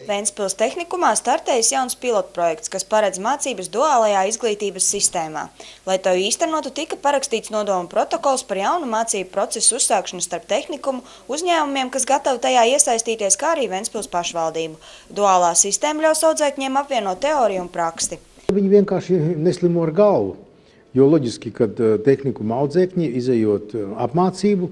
Ventspils tehnikumā startējis jauns pilotprojekts, kas paredz mācības duālajā izglītības sistēmā. Lai to īstenotu, tika parakstīts nodoma protokols par jaunu mācību procesu uzsākšanu starp tehnikumu, uzņēmumiem, kas gatavi tajā iesaistīties, kā arī Ventspils pašvaldību. Duālā sistēma ļaus audzēkņiem apvienot teoriju un praksi. Viņi vienkārši neslimo ar galvu, jo loģiski, kad tehnikuma audzēkņi, izejot apmācību,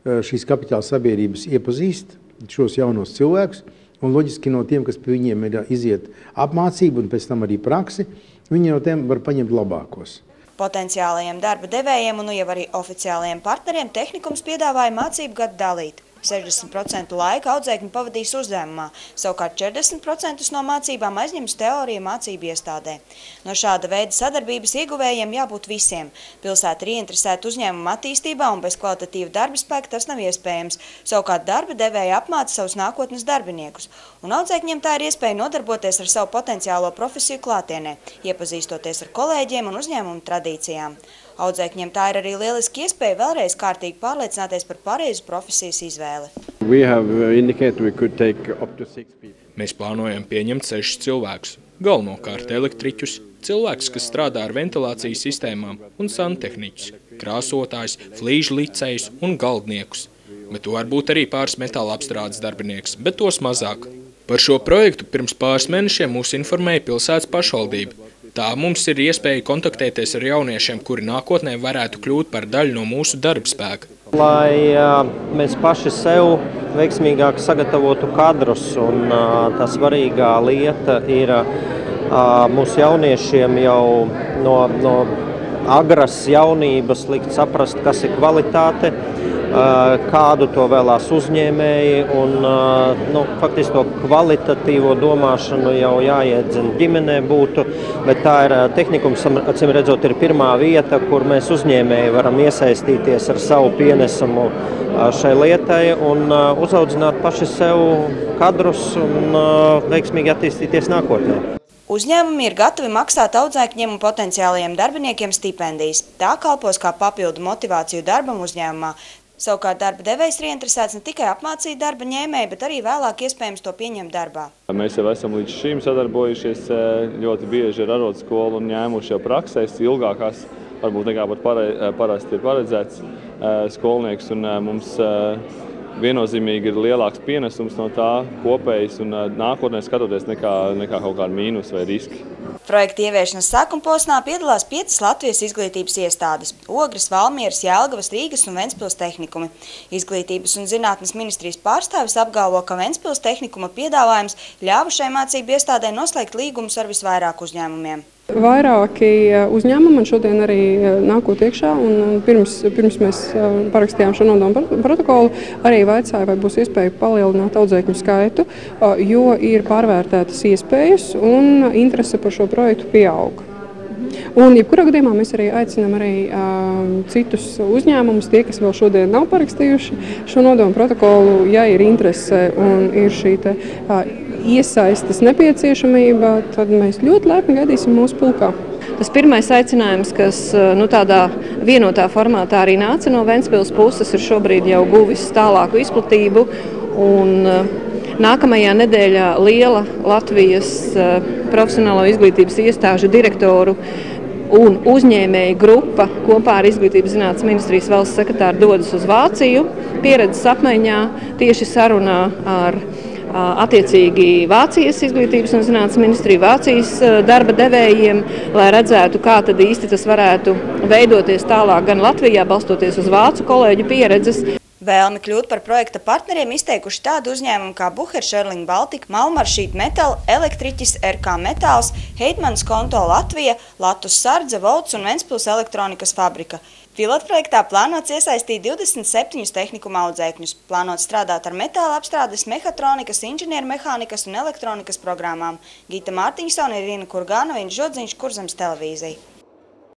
šīs kapitāla sabiedrības iepazīst šos jaunos cilvēkus, un loģiski no tiem, kas pie viņiem ir iziet apmācību un pēc tam arī praksi, viņi no tiem var paņemt labākos. Potenciālajiem darba devējiem un jau arī oficiālajiem partneriem tehnikums piedāvāja mācību gadu dalīt. 60% laika audzēkņi pavadīs uzņēmumā, savukārt 40% no mācībām aizņems teoriju mācību iestādē. No šāda veida sadarbības ieguvējiem jābūt visiem. Pilsēta ir ieinteresēta uzņēmuma attīstībā un bez kvalitatīva darba spēka tas nav iespējams. Savukārt darba devēja apmāca savus nākotnes darbiniekus. Un audzēkņiem tā ir iespēja nodarboties ar savu potenciālo profesiju klātienē, iepazīstoties ar kolēģiem un uzņēmumu tradīcijām. Audzēkņiem tā ir arī lieliski iespēja vēlreiz kārtīgi pārliecināties par pareizu profesijas izvēli. Mēs plānojam pieņemt 6 cilvēkus, galvenokārt elektriķus, cilvēkus, kas strādā ar ventilācijas sistēmām un santehniķus, krāsotājus, flīžu licējus un galdniekus. Bet var būt arī pāris metāla apstrādes darbinieks, bet tos mazāk. Par šo projektu pirms pāris mēnešiem mūs informēja pilsētas pašvaldība. Tā mums ir iespēja kontaktēties ar jauniešiem, kuri nākotnē varētu kļūt par daļu no mūsu darbspēka. Lai mēs paši sev veiksmīgāk sagatavotu kadrus, un tā svarīgā lieta ir mūsu jauniešiem jau no agras jaunības likt saprast, kas ir kvalitāte, kādu to vēlās uzņēmēji, un faktiski to kvalitatīvo domāšanu jau jāiedzina ģimenē būtu, bet tā ir tehnikums, acīm redzot, ir pirmā vieta, kur mēs uzņēmēji varam iesaistīties ar savu pienesumu šai lietai un uzaudzināt paši sev kadrus un veiksmīgi attīstīties nākotnē. Uzņēmumi ir gatavi maksāt audzēkņiem un potenciālajiem darbiniekiem stipendijas. Tā kalpos kā papildu motivāciju darbam uzņēmumā. Savukārt darba devējs ir ieinteresēts ne tikai apmācīt darba ņēmēju, bet arī vēlāk iespējams to pieņemt darbā. Mēs jau esam līdz šim sadarbojušies ļoti bieži ar arotskolu un ņēmuši jau praksēs ilgākās, varbūt nekā pat parasti ir paredzēts skolnieks, un mums viennozīmīgi ir lielāks pienesums no tā kopējs un nākotnē skatoties nekā kaut kāda mīnus vai riski. Projekta ieviešanas sākuma posmā piedalās 5 Latvijas izglītības iestādes – Ogres, Valmieras, Jelgavas, Rīgas un Ventspils tehnikumi. Izglītības un zinātnes ministrijas pārstāvis apgalvo, ka Ventspils tehnikuma piedāvājums ļāva šai mācību iestādē noslēgt līgumus ar visvairāk uzņēmumiem. Vairāki uzņēmumi man šodien arī nākot iekšā, un pirms mēs parakstījām šo nodomu protokolu, arī vaicāja, vai būs iespēja palielināt audzēkņu skaitu, jo ir pārvērtētas iespējas un interese par šo projektu pieaug. Un jebkurā gadījumā mēs arī aicinām citus uzņēmumus, tie, kas vēl šodien nav parakstījuši šo nodomu protokolu, ja ir interese un ir šī iesaistes nepieciešamība, tad mēs ļoti lepni gaidīsim mūsu pulkā. Tas pirmais aicinājums, kas tādā vienotā formātā arī nāca no Ventspils puses, ir šobrīd jau guvis tālāku izplatību. Un nākamajā nedēļā liela Latvijas profesionālo izglītības iestāžu direktoru un uzņēmēju grupa kopā ar Izglītības zinātnes ministrijas valsts sekretāru dodas uz Vāciju pieredzes apmaiņā, tieši sarunā ar attiecīgi Vācijas Izglītības un zinātnes ministriju, Vācijas darba devējiem, lai redzētu, kā tad īsti tas varētu veidoties tālāk gan Latvijā, balstoties uz vācu kolēģu pieredzes. Vēlmi kļūt par projekta partneriem izteikuši tādu uzņēmumu kā Bucher Sherling Baltica, Malmar Sheet Metal, Elektriķis, RK Metāls, Heitmans Konto Latvija, Latus Sardze, Volts un Ventspils elektronikas fabrika. Pilotprojektā plānots iesaistīt 27 tehnikuma audzēkņus, plānots strādāt ar metāla apstrādes, mehatronikas, inženiermehānikas un elektronikas programmām. Gita Mārtiņsone, Irina Kurgāna, Viņš Žodziņš, Kurzemes televīzija.